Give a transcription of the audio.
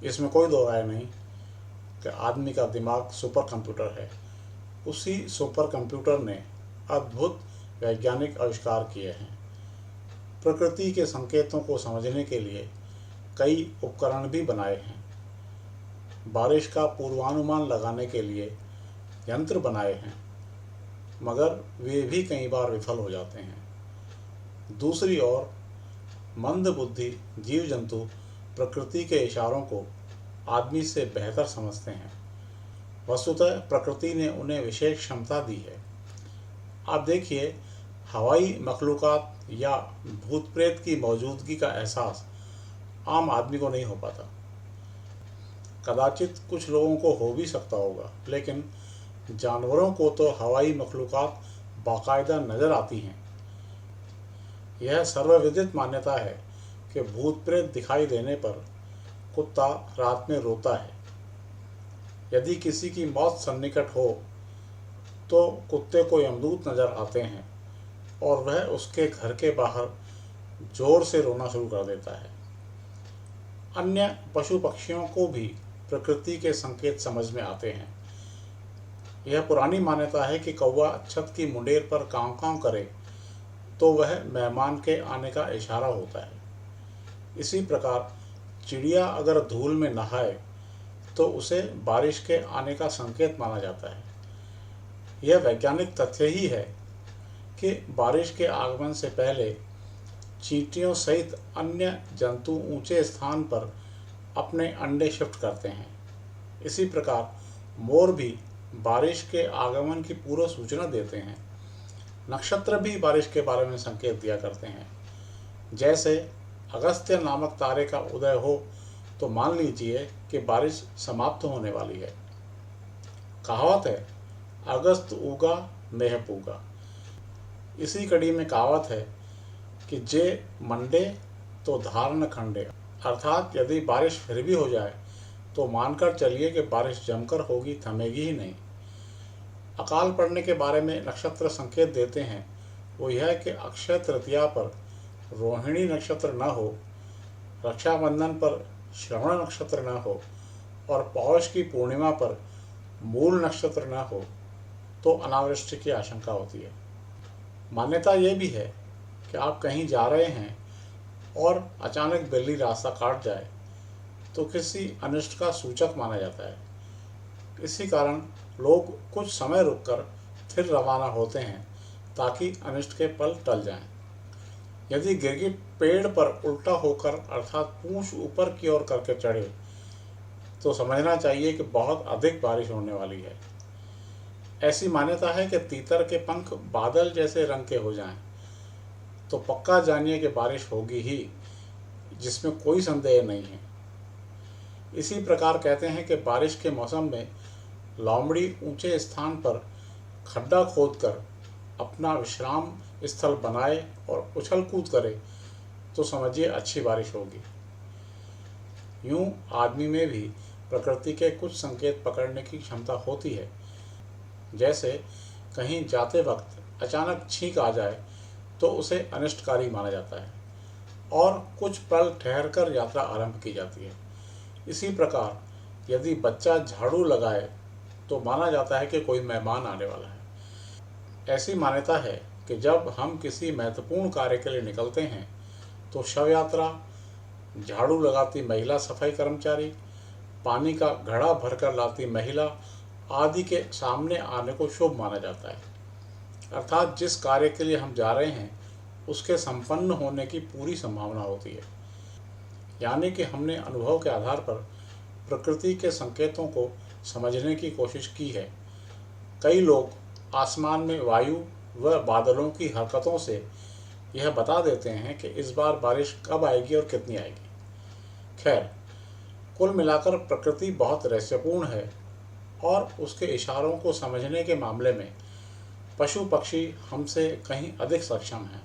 इसमें कोई दो राय नहीं कि आदमी का दिमाग सुपर कंप्यूटर है। उसी सुपर कंप्यूटर ने अद्भुत वैज्ञानिक आविष्कार किए हैं। प्रकृति के संकेतों को समझने के लिए कई उपकरण भी बनाए हैं। बारिश का पूर्वानुमान लगाने के लिए यंत्र बनाए हैं, मगर वे भी कई बार विफल हो जाते हैं। दूसरी ओर मंदबुद्धि जीव जंतु प्रकृति के इशारों को आदमी से बेहतर समझते हैं। वस्तुतः प्रकृति ने उन्हें विशेष क्षमता दी है। आप देखिए, हवाई मखलूक़ात या भूत प्रेत की मौजूदगी का एहसास आम आदमी को नहीं हो पाता। कदाचित कुछ लोगों को हो भी सकता होगा, लेकिन जानवरों को तो हवाई मखलूक़ात बाकायदा नज़र आती हैं। यह सर्वविदित मान्यता है कि भूत प्रेत दिखाई देने पर कुत्ता रात में रोता है। यदि किसी की मौत सन्निकट हो तो कुत्ते को यमदूत नज़र आते हैं और वह उसके घर के बाहर जोर से रोना शुरू कर देता है। अन्य पशु पक्षियों को भी प्रकृति के संकेत समझ में आते हैं। यह पुरानी मान्यता है कि कौवा छत की मुंडेर पर कांव कांव करे तो वह मेहमान के आने का इशारा होता है। इसी प्रकार चिड़िया अगर धूल में नहाए तो उसे बारिश के आने का संकेत माना जाता है। यह वैज्ञानिक तथ्य ही है कि बारिश के आगमन से पहले चींटियों सहित अन्य जंतु ऊंचे स्थान पर अपने अंडे शिफ्ट करते हैं। इसी प्रकार मोर भी बारिश के आगमन की पूर्व सूचना देते हैं। नक्षत्र भी बारिश के बारे में संकेत दिया करते हैं। जैसे अगस्त्य नामक तारे का उदय हो तो मान लीजिए कि बारिश समाप्त होने वाली है। कहावत है, अगस्त उगा मेह पूगा। इसी कड़ी में कहावत है कि जे मंडे तो धार न खंडे, अर्थात यदि बारिश फिर भी हो जाए तो मानकर चलिए कि बारिश जमकर होगी, थमेगी ही नहीं। अकाल पड़ने के बारे में नक्षत्र संकेत देते हैं वो यह कि अक्षय तृतीया पर रोहिणी नक्षत्र न हो, रक्षाबंधन पर श्रवण नक्षत्र न हो और पौष की पूर्णिमा पर मूल नक्षत्र न हो तो अनावृष्टि की आशंका होती है। मान्यता ये भी है कि आप कहीं जा रहे हैं और अचानक बिल्ली रास्ता काट जाए तो किसी अनिष्ट का सूचक माना जाता है। इसी कारण लोग कुछ समय रुककर फिर रवाना होते हैं ताकि अनिष्ट के पल टल जाएं। यदि गिरगिट पेड़ पर उल्टा होकर अर्थात पूंछ ऊपर की ओर करके चढ़े तो समझना चाहिए कि बहुत अधिक बारिश होने वाली है। ऐसी मान्यता है कि तीतर के पंख बादल जैसे रंग के हो जाएं तो पक्का जानिए कि बारिश होगी ही, जिसमें कोई संदेह नहीं है। इसी प्रकार कहते हैं कि बारिश के मौसम में लोमड़ी ऊंचे स्थान पर खड्डा खोदकर अपना विश्राम स्थल बनाए और उछल कूद करे तो समझिए अच्छी बारिश होगी। यूं आदमी में भी प्रकृति के कुछ संकेत पकड़ने की क्षमता होती है। जैसे कहीं जाते वक्त अचानक छींक आ जाए तो उसे अनिष्टकारी माना जाता है और कुछ पल ठहरकर यात्रा आरंभ की जाती है। इसी प्रकार यदि बच्चा झाड़ू लगाए तो माना जाता है कि कोई मेहमान आने वाला है। ऐसी मान्यता है कि जब हम किसी महत्वपूर्ण कार्य के लिए निकलते हैं तो शव यात्रा, झाड़ू लगाती महिला सफाई कर्मचारी, पानी का घड़ा भरकर लाती महिला आदि के सामने आने को शुभ माना जाता है। अर्थात जिस कार्य के लिए हम जा रहे हैं उसके संपन्न होने की पूरी संभावना होती है। यानी कि हमने अनुभव के आधार पर प्रकृति के संकेतों को समझने की कोशिश की है। कई लोग आसमान में वायु व बादलों की हरकतों से यह बता देते हैं कि इस बार बारिश कब आएगी और कितनी आएगी। खैर, कुल मिलाकर प्रकृति बहुत रहस्यपूर्ण है और उसके इशारों को समझने के मामले में पशु पक्षी हमसे कहीं अधिक सक्षम हैं।